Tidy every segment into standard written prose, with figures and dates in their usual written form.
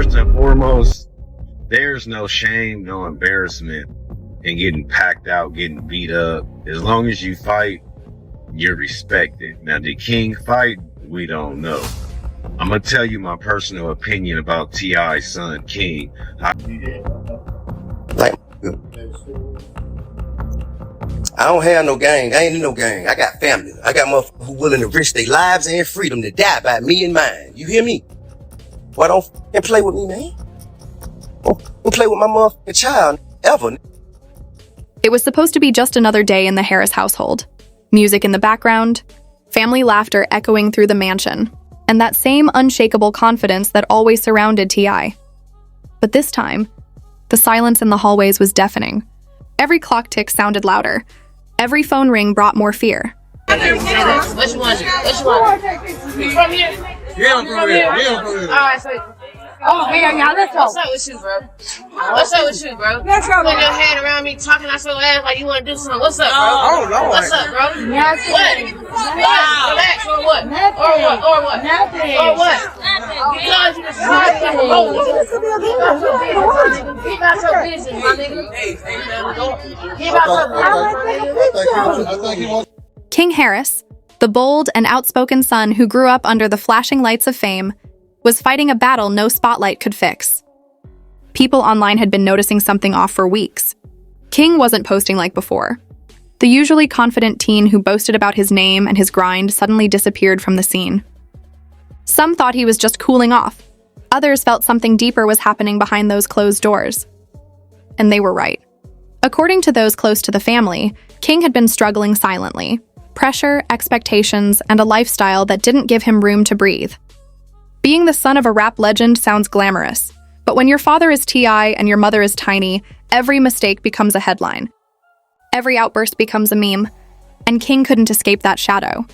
first and foremost, there's no shame, no embarrassment in getting packed out, getting beat up. As long as you fight, you're respected. Now, did King fight? We don't know. I'm gonna tell you my personal opinion about T.I.'s son, King. Like, I don't have no gang. I ain't in no gang. I got family. I got motherfuckers who willing to risk their lives and freedom to die by me and mine. You hear me? Why don't f***ing play with me, man? Don't play with my motherfucking child, ever. It was supposed to be just another day in the Harris household. Music in the background, family laughter echoing through the mansion, and that same unshakable confidence that always surrounded T.I. But this time, the silence in the hallways was deafening. Every clock tick sounded louder. Every phone ring brought more fear. Which one? Which one? You from here? Yeah, I'm from here. All right, so. Oh, yeah, let's go. What's up with you, bro? What's up with you, bro? Let's go. Putting your hand around me, talking out your ass like you want to do something. What's up, bro? Oh, Lord. What's up, bro? Nothing. What? Relax, or what? Nothing. Or what? Or what? Nothing. Or what? Because you just tried to hold it. Keep out your business, my nigga. Keep out your business. King Harris, the bold and outspoken son who grew up under the flashing lights of fame, was fighting a battle no spotlight could fix. People online had been noticing something off for weeks. King wasn't posting like before. The usually confident teen who boasted about his name and his grind suddenly disappeared from the scene. Some thought he was just cooling off. Others felt something deeper was happening behind those closed doors. And they were right. According to those close to the family, King had been struggling silently. Pressure, expectations, and a lifestyle that didn't give him room to breathe. Being the son of a rap legend sounds glamorous, but when your father is T.I. and your mother is Tiny, every mistake becomes a headline. Every outburst becomes a meme, and King couldn't escape that shadow.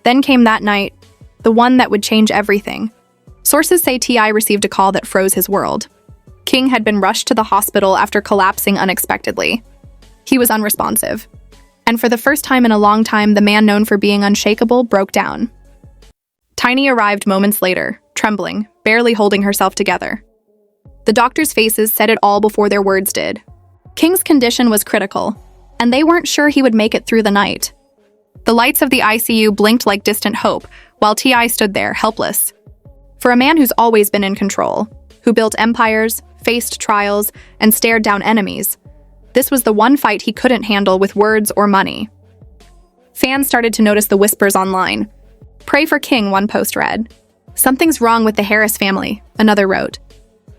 Then came that night, the one that would change everything. Sources say T.I. received a call that froze his world. King had been rushed to the hospital after collapsing unexpectedly. He was unresponsive. And for the first time in a long time, the man known for being unshakable broke down. Tiny arrived moments later, trembling, barely holding herself together. The doctors' faces said it all before their words did. King's condition was critical, and they weren't sure he would make it through the night. The lights of the ICU blinked like distant hope, while T.I. stood there, helpless. For a man who's always been in control, who built empires, faced trials, and stared down enemies, this was the one fight he couldn't handle with words or money. Fans started to notice the whispers online. "Pray for King," one post read. "Something's wrong with the Harris family," another wrote.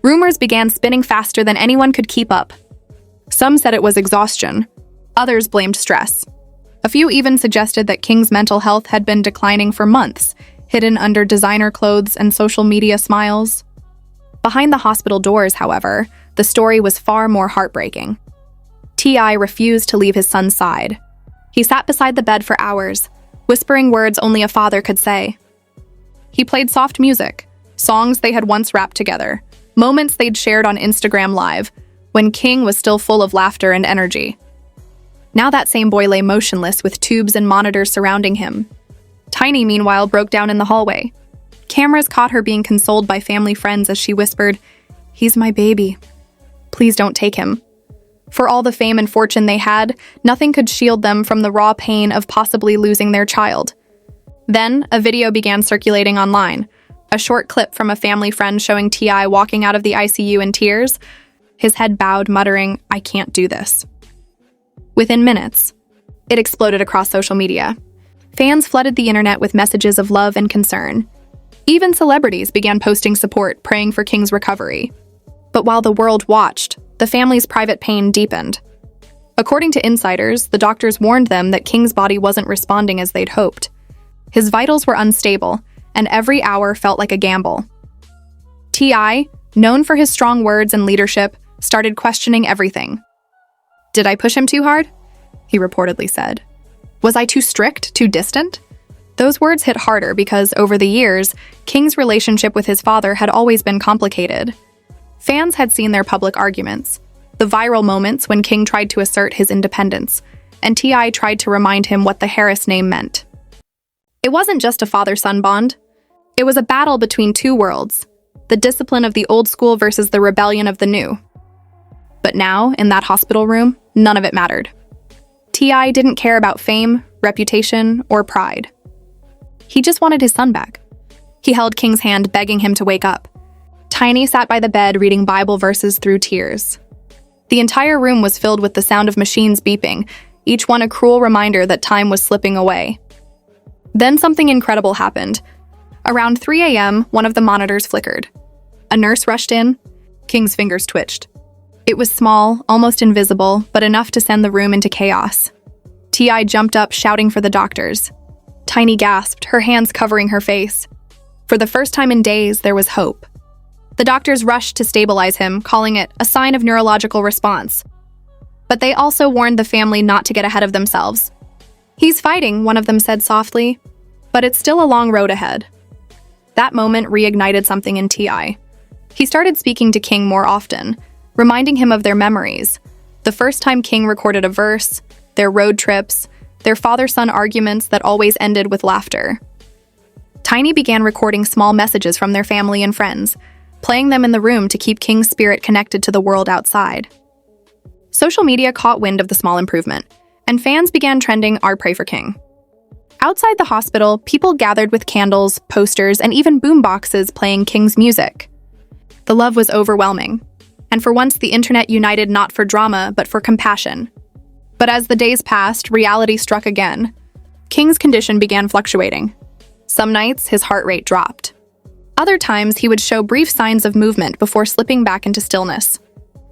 Rumors began spinning faster than anyone could keep up. Some said it was exhaustion. Others blamed stress. A few even suggested that King's mental health had been declining for months, hidden under designer clothes and social media smiles. Behind the hospital doors, however, the story was far more heartbreaking. T.I. refused to leave his son's side. He sat beside the bed for hours, whispering words only a father could say. He played soft music, songs they had once rapped together, moments they'd shared on Instagram Live, when King was still full of laughter and energy. Now that same boy lay motionless with tubes and monitors surrounding him. Tiny, meanwhile, broke down in the hallway. Cameras caught her being consoled by family friends as she whispered, "He's my baby. Please don't take him." For all the fame and fortune they had, nothing could shield them from the raw pain of possibly losing their child. Then, a video began circulating online, a short clip from a family friend showing T.I. walking out of the ICU in tears, his head bowed, muttering, "I can't do this." Within minutes, it exploded across social media. Fans flooded the internet with messages of love and concern. Even celebrities began posting support, praying for King's recovery. But while the world watched, the family's private pain deepened. According to insiders, the doctors warned them that King's body wasn't responding as they'd hoped. His vitals were unstable, and every hour felt like a gamble. T.I., known for his strong words and leadership, started questioning everything. "Did I push him too hard?" he reportedly said. "Was I too strict, too distant?" Those words hit harder because, over the years, King's relationship with his father had always been complicated. Fans had seen their public arguments, the viral moments when King tried to assert his independence, and T.I. tried to remind him what the Harris name meant. It wasn't just a father-son bond. It was a battle between two worlds, the discipline of the old school versus the rebellion of the new. But now, in that hospital room, none of it mattered. T.I. didn't care about fame, reputation, or pride. He just wanted his son back. He held King's hand, begging him to wake up. Tiny sat by the bed reading Bible verses through tears. The entire room was filled with the sound of machines beeping, each one a cruel reminder that time was slipping away. Then something incredible happened. Around 3 a.m., one of the monitors flickered. A nurse rushed in. King's fingers twitched. It was small, almost invisible, but enough to send the room into chaos. T.I. jumped up, shouting for the doctors. Tiny gasped, her hands covering her face. For the first time in days, there was hope. The doctors rushed to stabilize him, calling it a sign of neurological response. But they also warned the family not to get ahead of themselves. "He's fighting," one of them said softly, "but it's still a long road ahead." That moment reignited something in T.I. He started speaking to King more often, reminding him of their memories. The first time King recorded a verse, their road trips, their father-son arguments that always ended with laughter. Tiny began recording small messages from their family and friends, playing them in the room to keep King's spirit connected to the world outside. Social media caught wind of the small improvement, and fans began trending "Our Pray for King." Outside the hospital, people gathered with candles, posters, and even boomboxes playing King's music. The love was overwhelming, and for once the internet united not for drama, but for compassion. But as the days passed, reality struck again. King's condition began fluctuating. Some nights, his heart rate dropped. Other times, he would show brief signs of movement before slipping back into stillness.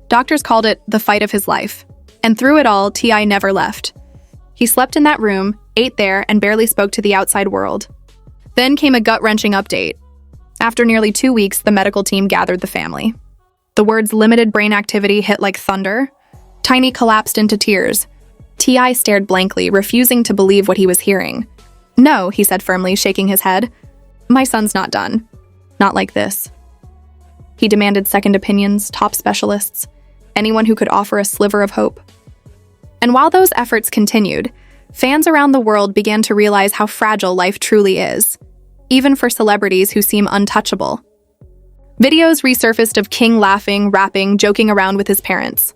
Doctors called it the fight of his life. And through it all, T.I. never left. He slept in that room, ate there, and barely spoke to the outside world. Then came a gut-wrenching update. After nearly 2 weeks, the medical team gathered the family. The words "limited brain activity" hit like thunder. Tiny collapsed into tears. T.I. stared blankly, refusing to believe what he was hearing. "No," he said firmly, shaking his head. "My son's not done. Not like this." He demanded second opinions, top specialists, anyone who could offer a sliver of hope. And while those efforts continued, fans around the world began to realize how fragile life truly is, even for celebrities who seem untouchable. Videos resurfaced of King laughing, rapping, joking around with his parents.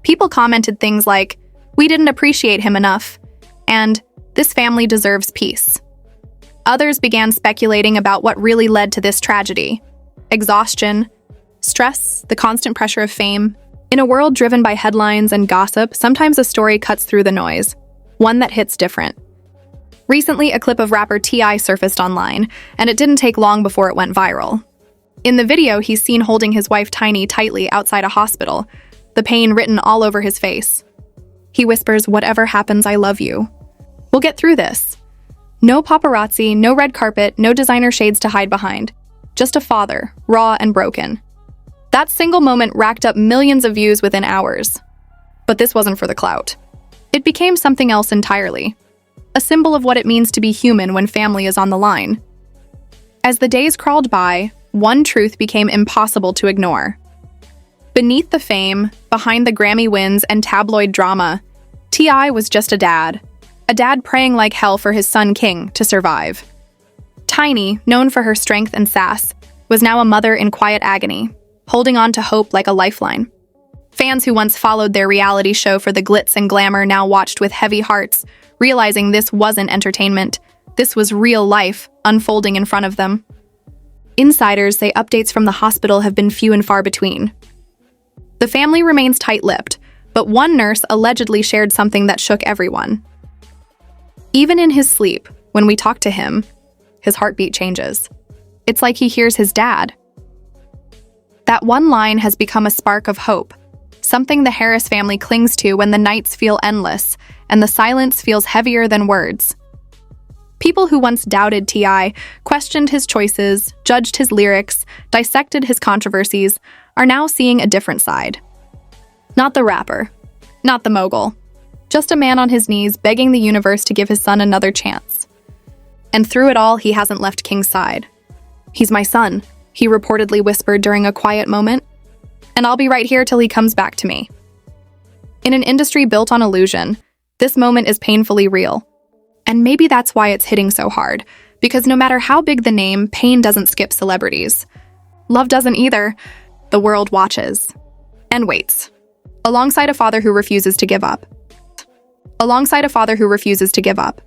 People commented things like, "We didn't appreciate him enough," and "This family deserves peace." Others began speculating about what really led to this tragedy. Exhaustion, stress, the constant pressure of fame. In a world driven by headlines and gossip, sometimes a story cuts through the noise, one that hits different. Recently, a clip of rapper T.I. surfaced online, and it didn't take long before it went viral. In the video, he's seen holding his wife Tiny tightly outside a hospital, the pain written all over his face. He whispers, "Whatever happens, I love you. We'll get through this." No paparazzi, no red carpet, no designer shades to hide behind. Just a father, raw and broken. That single moment racked up millions of views within hours. But this wasn't for the clout. It became something else entirely. A symbol of what it means to be human when family is on the line. As the days crawled by, one truth became impossible to ignore. Beneath the fame, behind the Grammy wins and tabloid drama, T.I. was just a dad praying like hell for his son King to survive. Tiny, known for her strength and sass, was now a mother in quiet agony, holding on to hope like a lifeline. Fans who once followed their reality show for the glitz and glamour now watched with heavy hearts, realizing this wasn't entertainment. This was real life unfolding in front of them. Insiders say updates from the hospital have been few and far between. The family remains tight-lipped, but one nurse allegedly shared something that shook everyone. Even in his sleep, when we talk to him, his heartbeat changes. It's like he hears his dad. That one line has become a spark of hope, something the Harris family clings to when the nights feel endless and the silence feels heavier than words. People who once doubted T.I., questioned his choices, judged his lyrics, dissected his controversies, are now seeing a different side. Not the rapper, not the mogul, just a man on his knees begging the universe to give his son another chance. And through it all, he hasn't left King's side. "He's my son," he reportedly whispered during a quiet moment, "and I'll be right here till he comes back to me." In an industry built on illusion, this moment is painfully real. And maybe that's why it's hitting so hard, because no matter how big the name, pain doesn't skip celebrities. Love doesn't either. The world watches. And waits. Alongside a father who refuses to give up. Alongside a father who refuses to give up.